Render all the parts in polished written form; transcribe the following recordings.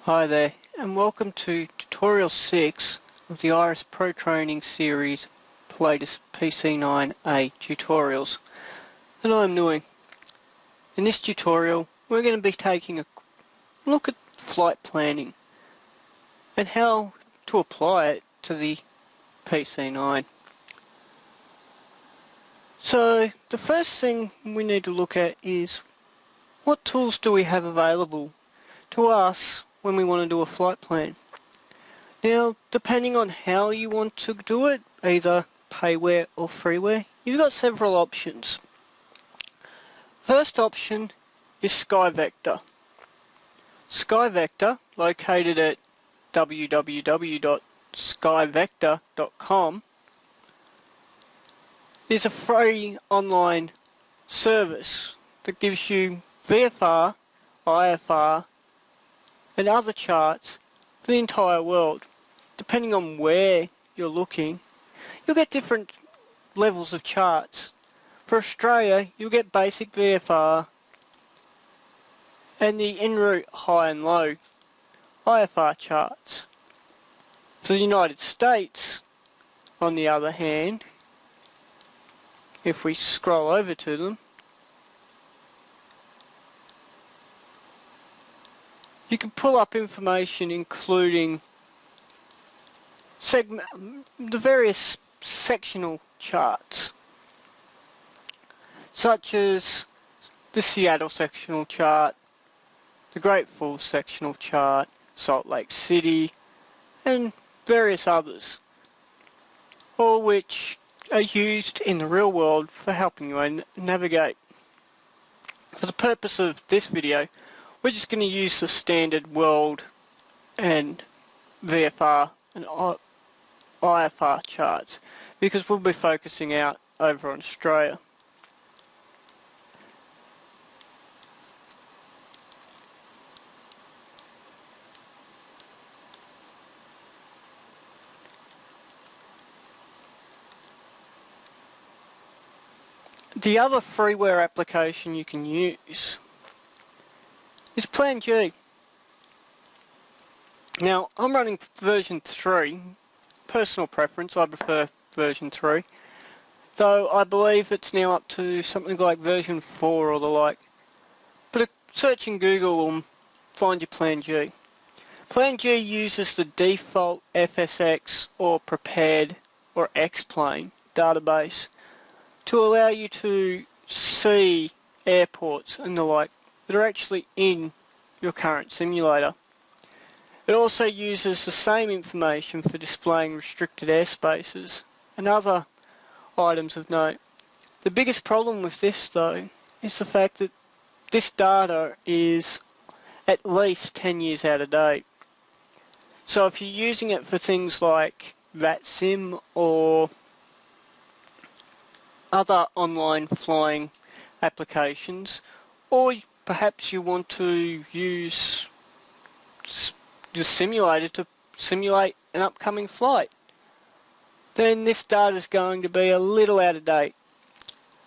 Hi there, and welcome to tutorial 6 of the Iris Pro Training series latest PC-9A tutorials that I'm doing. In this tutorial we're going to be taking a look at flight planning and how to apply it to the PC-9. So the first thing we need to look at is what tools do we have available to us when we want to do a flight plan. Now, depending on how you want to do it, either payware or freeware, you've got several options. First option is SkyVector. SkyVector, located at www.skyvector.com, is a free online service that gives you VFR, IFR, and other charts for the entire world. Depending on where you're looking, you'll get different levels of charts. For Australia, you'll get basic VFR and the en route high and low IFR charts. For the United States, on the other hand, if we scroll over to them, you can pull up information including the various sectional charts, such as the Seattle sectional chart, the Great Falls sectional chart, Salt Lake City, and various others, all which are used in the real world for helping you navigate. For the purpose of this video, we're just going to use the standard world and VFR and IFR charts because we'll be focusing out over on Australia. The other freeware application you can use is Plan G. Now, I'm running version 3. Personal preference, I prefer version 3. Though I believe it's now up to something like version 4 or the like. But a search in Google will find your Plan G. Plan G uses the default FSX or Prepared or X-Plane database to allow you to see airports and the like that are actually in your current simulator. It also uses the same information for displaying restricted airspaces and other items of note. The biggest problem with this though is the fact that this data is at least 10 years out of date. So if you're using it for things like VATSIM or other online flying applications, or perhaps you want to use the simulator to simulate an upcoming flight, then this data is going to be a little out of date,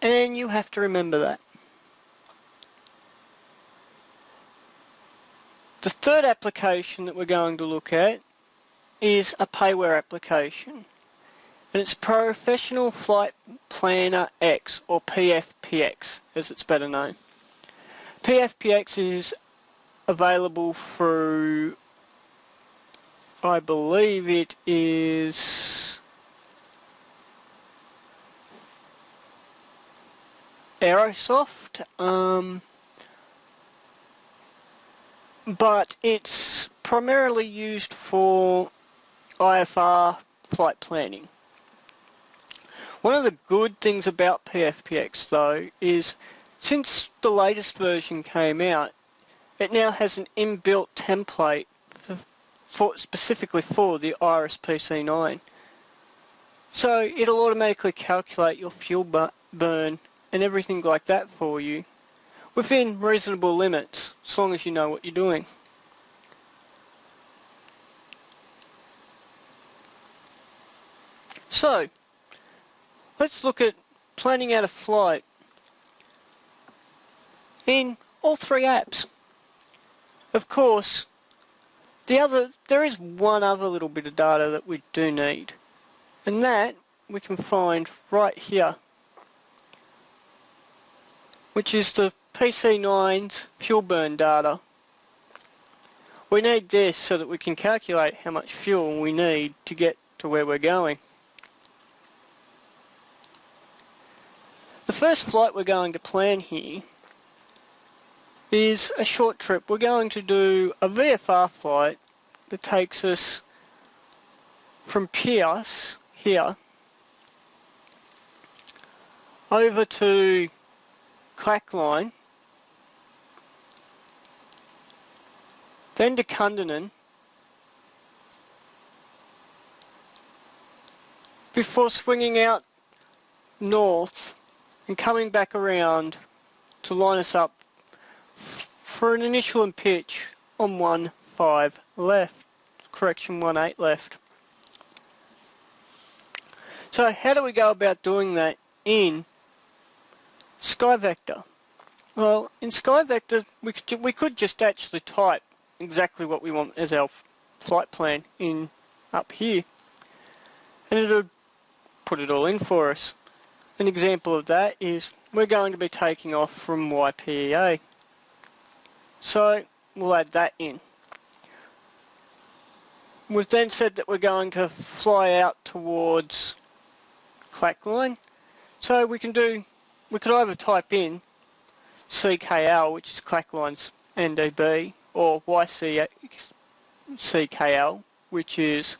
and you have to remember that. The third application that we're going to look at is a payware application, and it's Professional Flight Planner X, or PFPX as it's better known. PFPX is available through, I believe it is Aerosoft, but it's primarily used for IFR flight planning. One of the good things about PFPX though is since the latest version came out, it now has an inbuilt template specifically for the Iris PC-9. So it'll automatically calculate your fuel burn and everything like that for you within reasonable limits, as long as you know what you're doing. So, let's look at planning out a flight in all three apps. Of course, There is one other little bit of data that we do need, and that we can find right here, which is the PC-9's fuel burn data. We need this so that we can calculate how much fuel we need to get to where we're going. The first flight we're going to plan here is a short trip. We're going to do a VFR flight that takes us from Pierce here over to Clackline, then to Cundanon, before swinging out north and coming back around to line us up for an initial and pitch on 1-5 left, correction 1-8 left. So how do we go about doing that in SkyVector? Well, in SkyVector we could just actually type exactly what we want as our flight plan in up here, and it would put it all in for us. An example of that is we're going to be taking off from YPEA. So we'll add that in. We've then said that we're going to fly out towards Clackline. So we could either type in CKL, which is Clackline's NDB, or YCKL, which is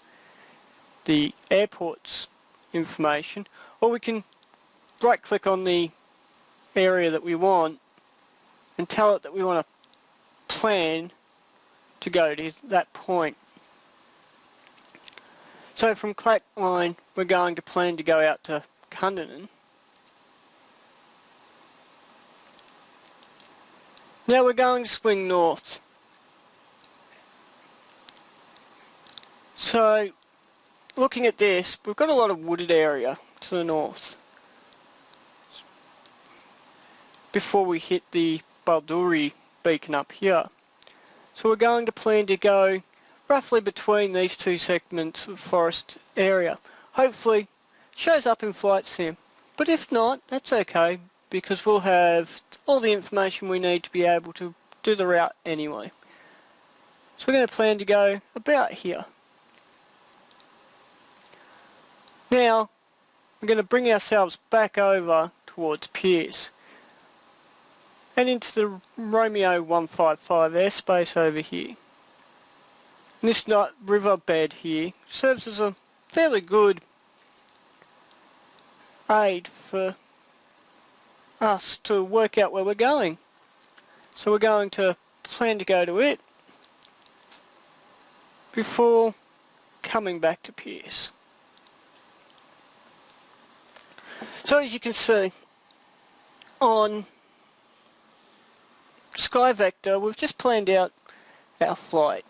the airport's information, or we can right click on the area that we want and tell it that we want to plan to go to that point. So from Clackline we're going to plan to go out to Cundanon. Now we're going to swing north. So looking at this, we've got a lot of wooded area to the north before we hit the Balduri beacon up here. So we're going to plan to go roughly between these two segments of forest area. Hopefully it shows up in Flight Sim, but if not, that's okay, because we'll have all the information we need to be able to do the route anyway. So we're going to plan to go about here. Now we're going to bring ourselves back over towards Pierce and into the Romeo 155 airspace over here. And this riverbed here serves as a fairly good aid for us to work out where we're going. So we're going to plan to go to it before coming back to Pierce. So as you can see, on SkyVector we've just planned out our flight.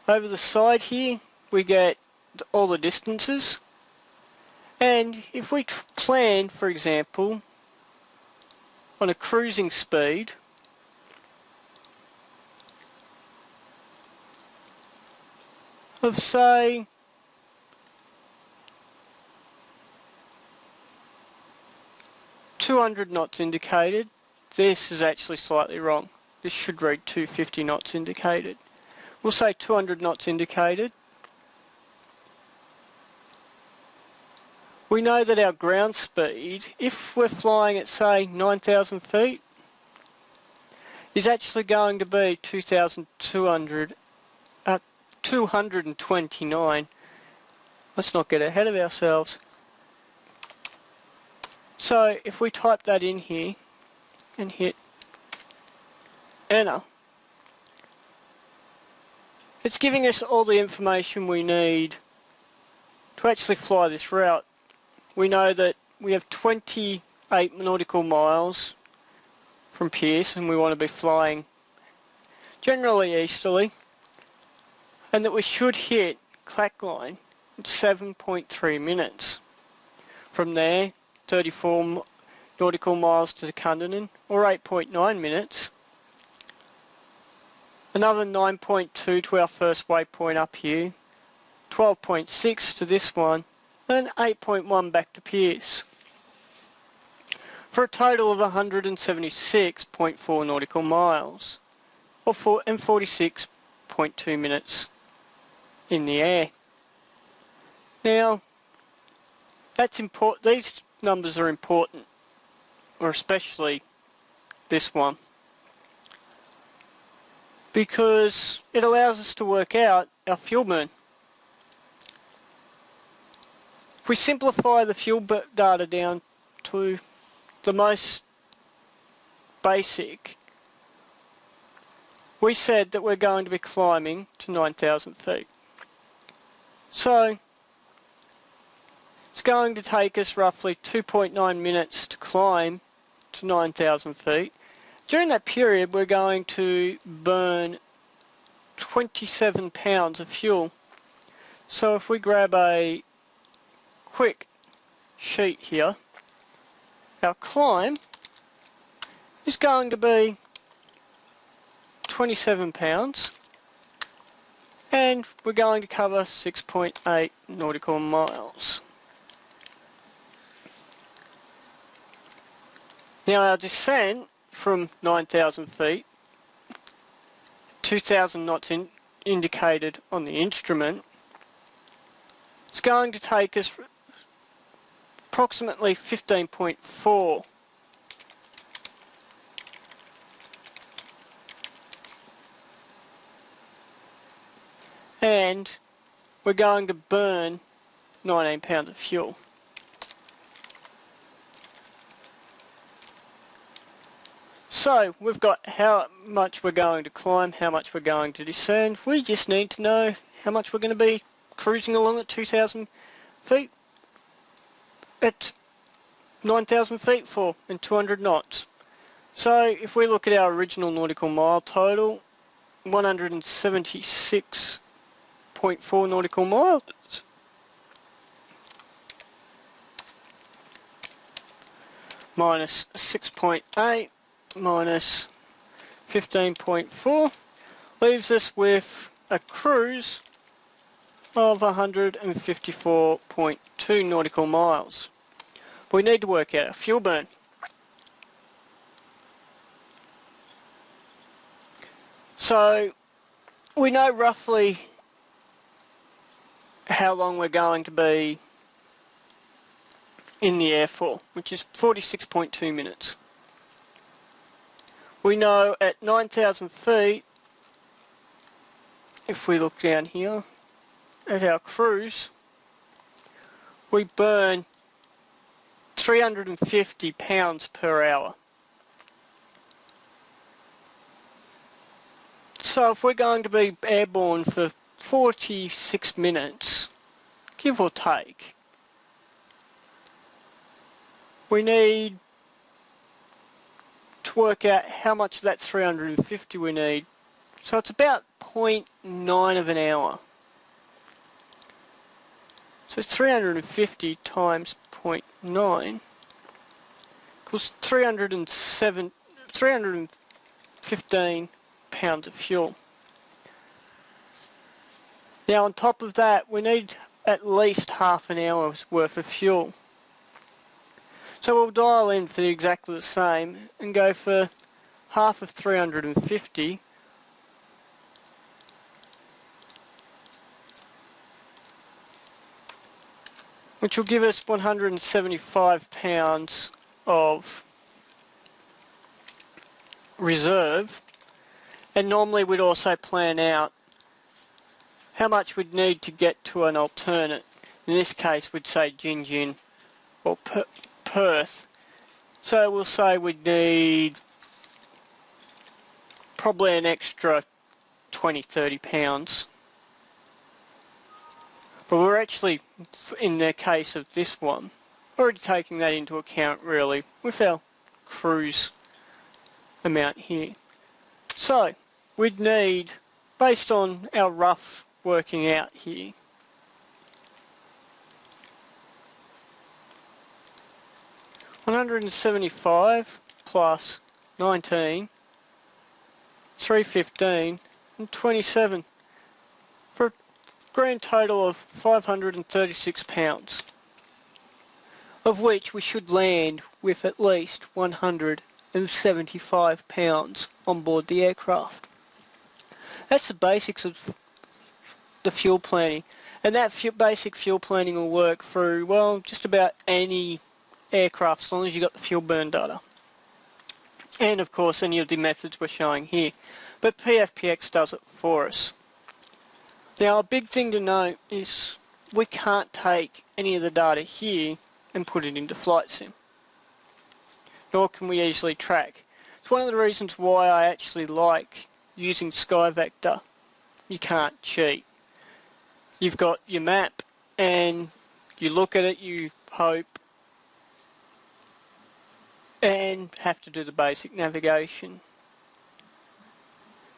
Over the side here we get all the distances, and if we plan, for example, on a cruising speed of say 200 knots indicated, this is actually slightly wrong. This should read 250 knots indicated. We'll say 200 knots indicated. We know that our ground speed, if we're flying at say 9,000 feet, is actually going to be 229. Let's not get ahead of ourselves. So if we type that in here and hit enter, it's giving us all the information we need to actually fly this route. We know that we have 28 nautical miles from Pierce and we want to be flying generally easterly, and that we should hit Clackline in 7.3 minutes. From there, 34 nautical miles to Cundanon, or 8.9 minutes. another 9.2 to our first waypoint up here, 12.6 to this one, and 8.1 back to Pierce, for a total of 176.4 nautical miles, or 46.2 minutes in the air. Now, that's important. These numbers are important, or especially this one, because it allows us to work out our fuel burn. If we simplify the fuel data down to the most basic, we said that we're going to be climbing to 9,000 feet. So it's going to take us roughly 2.9 minutes to climb to 9,000 feet. During that period, we're going to burn 27 pounds of fuel. So if we grab a quick sheet here, our climb is going to be 27 pounds, and we're going to cover 6.8 nautical miles. Now our descent from 9,000 feet, 2,000 knots indicated on the instrument, it's going to take us approximately 15.4. And we're going to burn 19 pounds of fuel. So we've got how much we're going to climb, how much we're going to descend. We just need to know how much we're going to be cruising along at 2,000 feet, at 9,000 feet for, and 200 knots. So if we look at our original nautical mile total, 176.4 nautical miles, minus 6.8 minus 15.4 leaves us with a cruise of 154.2 nautical miles. We need to work out our fuel burn. So we know roughly how long we're going to be in the air for, which is 46.2 minutes. We know at 9,000 feet, if we look down here at our cruise, we burn 350 pounds per hour. So if we're going to be airborne for 46 minutes, give or take, we need to work out how much of that 350 we need. So it's about 0.9 of an hour. So it's 350 times 0.9 equals 315 pounds of fuel. Now on top of that, we need at least half an hour's worth of fuel. So we'll dial in for exactly the same and go for half of 350, which will give us 175 pounds of reserve. And normally we'd also plan out how much we'd need to get to an alternate. In this case we'd say Gin or Perth. So we'll say we'd need probably an extra 20-30 pounds. But we're actually, in the case of this one, already taking that into account really with our cruise amount here. So we'd need, based on our rough working out here, $175 plus 19, 315 527 for a grand total of 536 pounds, of which we should land with at least 175 pounds on board the aircraft. That's the basics of the fuel planning, and that basic fuel planning will work through, well, just about any aircraft as long as you've got the fuel burn data. And of course any of the methods we're showing here. But PFPX does it for us. Now a big thing to note is we can't take any of the data here and put it into Flight Sim. Nor can we easily track. It's one of the reasons why I actually like using SkyVector. You can't cheat. You've got your map and you look at it, you hope, and have to do the basic navigation.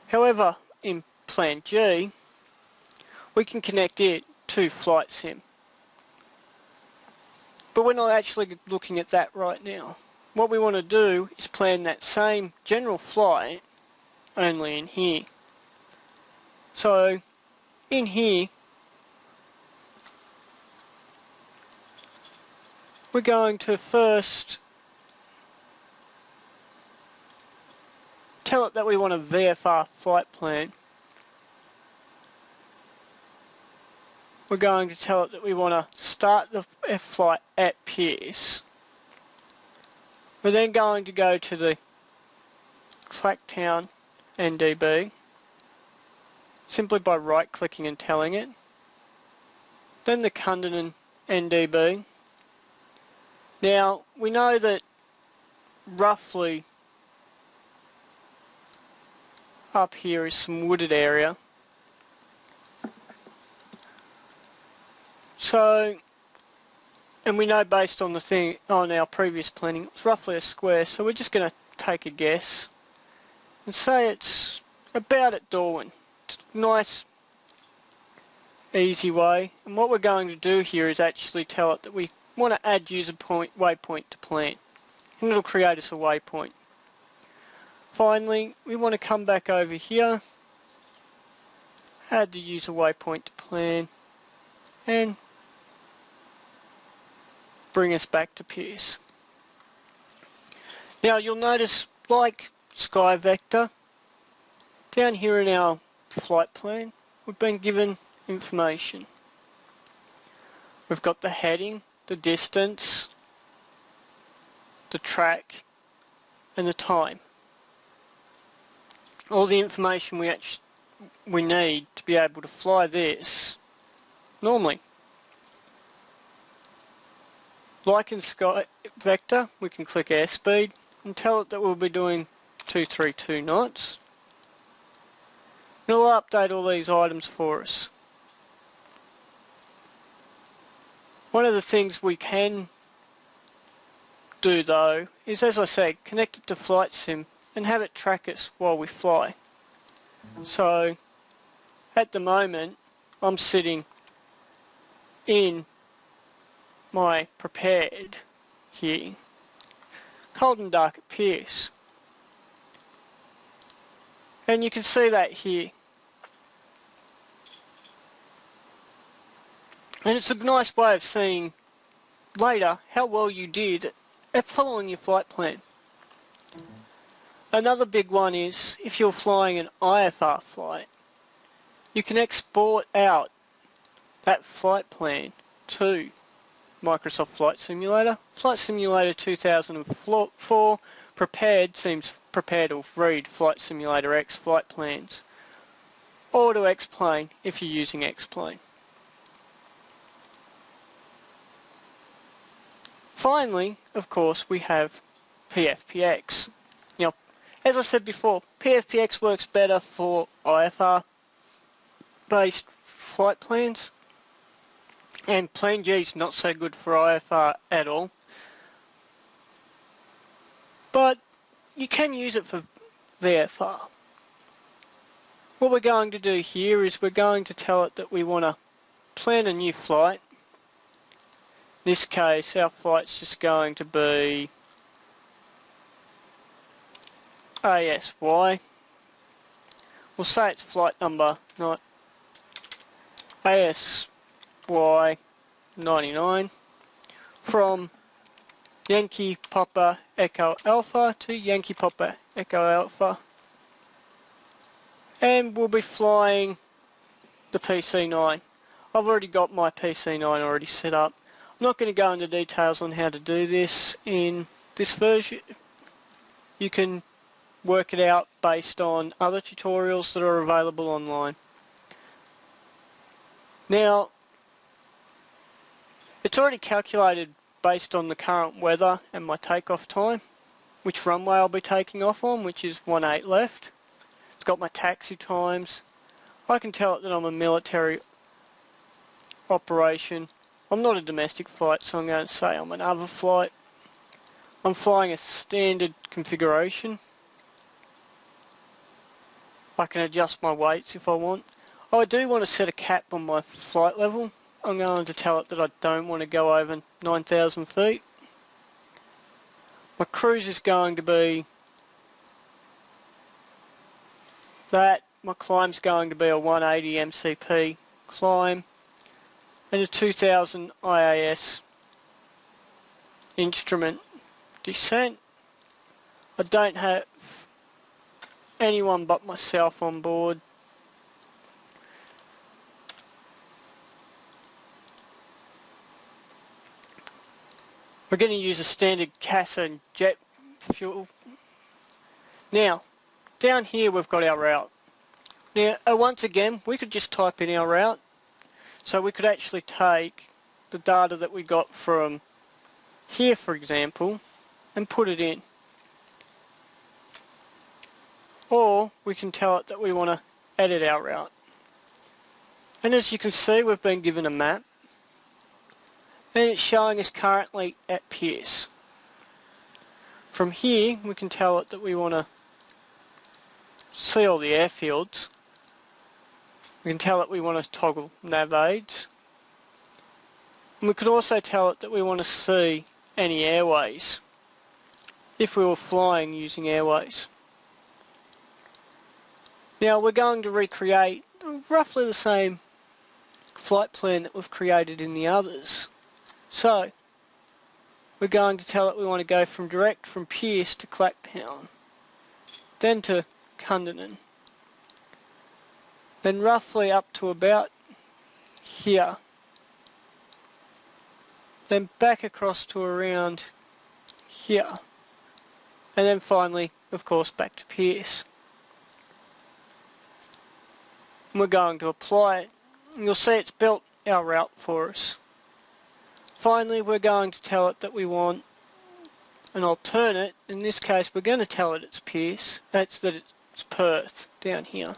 However, in Plan G, we can connect it to Flight Sim. But we're not actually looking at that right now. What we want to do is plan that same general flight, only in here. So, in here, we're going to first tell it that we want a VFR flight plan. We're going to tell it that we want to start the flight at Pierce. We're then going to go to the Clacktown NDB simply by right clicking and telling it. Then the Cunderdin NDB. Now we know that roughly up here is some wooded area. So, and we know based on our previous planning, it's roughly a square, so we're just going to take a guess and say it's about at Darwin. It's a nice, easy way. And what we're going to do here is actually tell it that we want to add user waypoint to plan, and it'll create us a waypoint. Finally, we want to come back over here, add the user waypoint to plan, and bring us back to Pierce. Now you'll notice, like SkyVector, down here in our flight plan, we've been given information. We've got the heading, the distance, the track, and the time. All the information we need to be able to fly this normally. Like in SkyVector, we can click airspeed and tell it that we'll be doing 232 knots. And it'll update all these items for us. One of the things we can do though is, as I said, connect it to Flight Sim and have it track us while we fly. So at the moment I'm sitting in my prepared here, cold and dark at Pierce, and you can see that here, and it's a nice way of seeing later how well you did at following your flight plan. Another big one is if you're flying an IFR flight, you can export out that flight plan to Microsoft Flight Simulator. Flight Simulator 2004 prepared will read Flight Simulator X flight plans, or to X-Plane if you're using X-Plane. Finally, of course, we have PFPX. Now, as I said before, PFPX works better for IFR based flight plans, and Plan G is not so good for IFR at all, but you can use it for VFR. What we're going to do here is we're going to tell it that we want to plan a new flight. In this case, our flight's just going to be ASY. we'll say it's flight number, not ASY 99, from Yankee Papa Echo Alpha to Yankee Papa Echo Alpha, and we'll be flying the PC-9. I've already got my PC-9 already set up. I'm not going to go into details on how to do this in this version. You can work it out based on other tutorials that are available online. Now, it's already calculated based on the current weather and my takeoff time, which runway I'll be taking off on, which is 18 left. It's got my taxi times. I can tell it that I'm a military operation. I'm not a domestic flight, so I'm going to say I'm another flight. I'm flying a standard configuration. I can adjust my weights if I want. Oh, I do want to set a cap on my flight level. I'm going to tell it that I don't want to go over 9,000 feet. My cruise is going to be that. My climb's going to be a 180 MCP climb and a 2000 IAS instrument descent. I don't have anyone but myself on board. We're going to use a standard CASA jet fuel. Now, down here we've got our route. Now, once again, we could just type in our route. So we could actually take the data that we got from here, for example, and put it in. Or we can tell it that we want to edit our route. And as you can see, we've been given a map. And it's showing us currently at Pierce. From here, we can tell it that we want to see all the airfields. We can tell it we want to toggle nav aids. And we could also tell it that we want to see any airways, if we were flying using airways. Now we're going to recreate roughly the same flight plan that we've created in the others. So, we're going to tell it we want to go from Pierce to Clacktown, then to Cundernon, then roughly up to about here, then back across to around here, and then finally, of course, back to Pierce. And we're going to apply it. And you'll see it's built our route for us. Finally, we're going to tell it that we want an alternate. In this case, we're going to tell it it's Pierce. That's that it's Perth down here.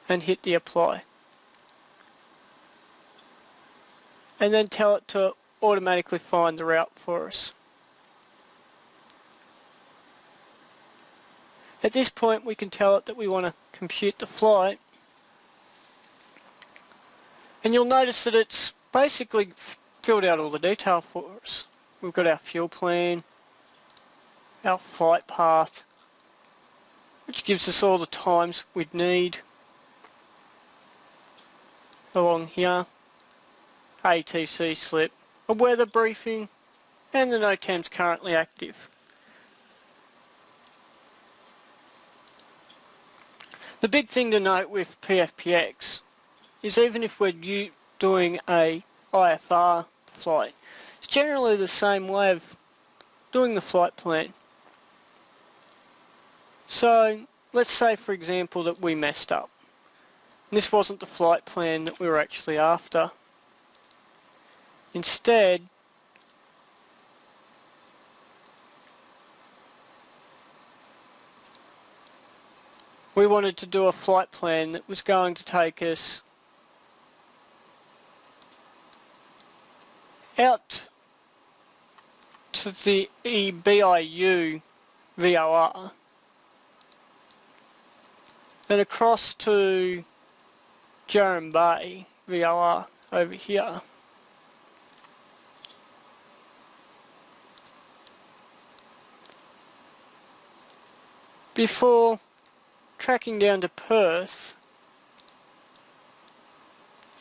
And hit the apply. And then tell it to automatically find the route for us. At this point, we can tell it that we want to compute the flight. And you'll notice that it's basically filled out all the detail for us. We've got our fuel plan, our flight path, which gives us all the times we'd need along here, ATC slip, a weather briefing, and the NOTAM's currently active. The big thing to note with PFPX is even if we're doing a IFR flight, it's generally the same way of doing the flight plan. So let's say for example that we messed up. This wasn't the flight plan that we were actually after. Instead, we wanted to do a flight plan that was going to take us out to the BIU VOR and across to Jerem Bay VOR over here. Before tracking down to Perth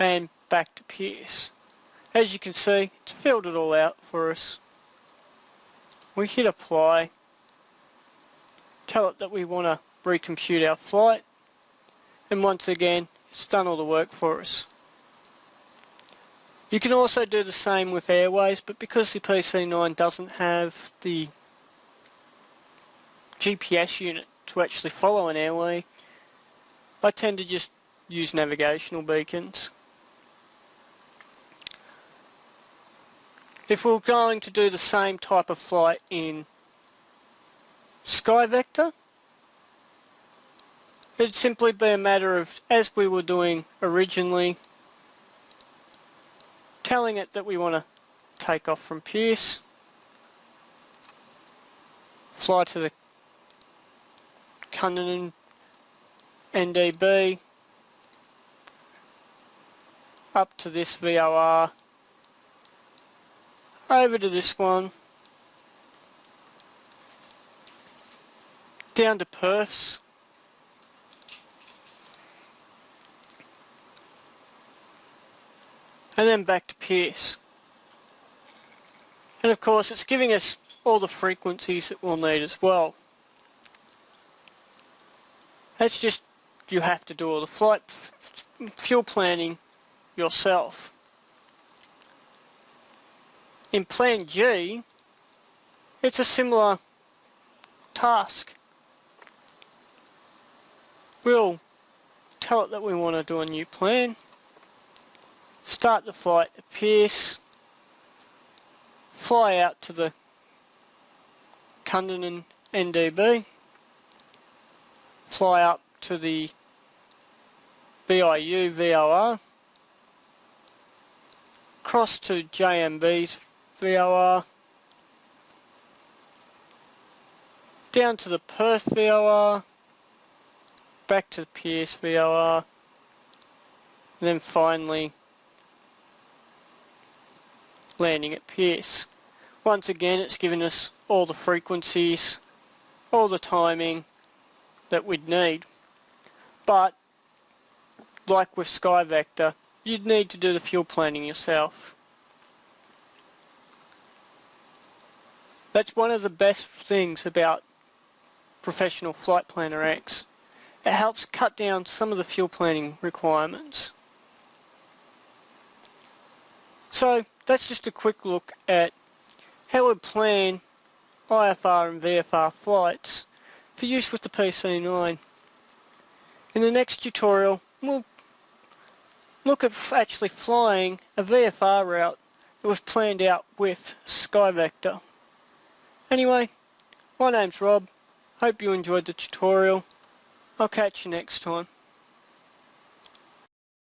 and back to Pierce. As you can see, it's filled it all out for us. We hit apply, tell it that we want to recompute our flight, and once again, it's done all the work for us. You can also do the same with airways, but because the PC-9 doesn't have the GPS unit to actually follow an airway, I tend to just use navigational beacons. If we're going to do the same type of flight in SkyVector, it'd simply be a matter of, as we were doing originally, telling it that we want to take off from Pierce, fly to the Cunnanan NDB, up to this VOR, over to this one, down to Perths, and then back to Pierce. And of course it's giving us all the frequencies that we'll need as well. That's just, you have to do all the flight fuel planning yourself. In Plan G, it's a similar task. We'll tell it that we want to do a new plan, start the flight at Pierce, fly out to the Cunnanan NDB, fly up to the BIU VOR, cross to JMB's VOR, down to the Perth VOR, back to the Pierce VOR, and then finally landing at Pierce. Once again, it's given us all the frequencies, all the timing that we'd need. But like with SkyVector, you'd need to do the fuel planning yourself. That's one of the best things about Professional Flight Planner X. It helps cut down some of the fuel planning requirements. So that's just a quick look at how we plan IFR and VFR flights for use with the PC-9. In the next tutorial, we'll look at actually flying a VFR route that was planned out with SkyVector. Anyway, my name's Rob. Hope you enjoyed the tutorial. I'll catch you next time.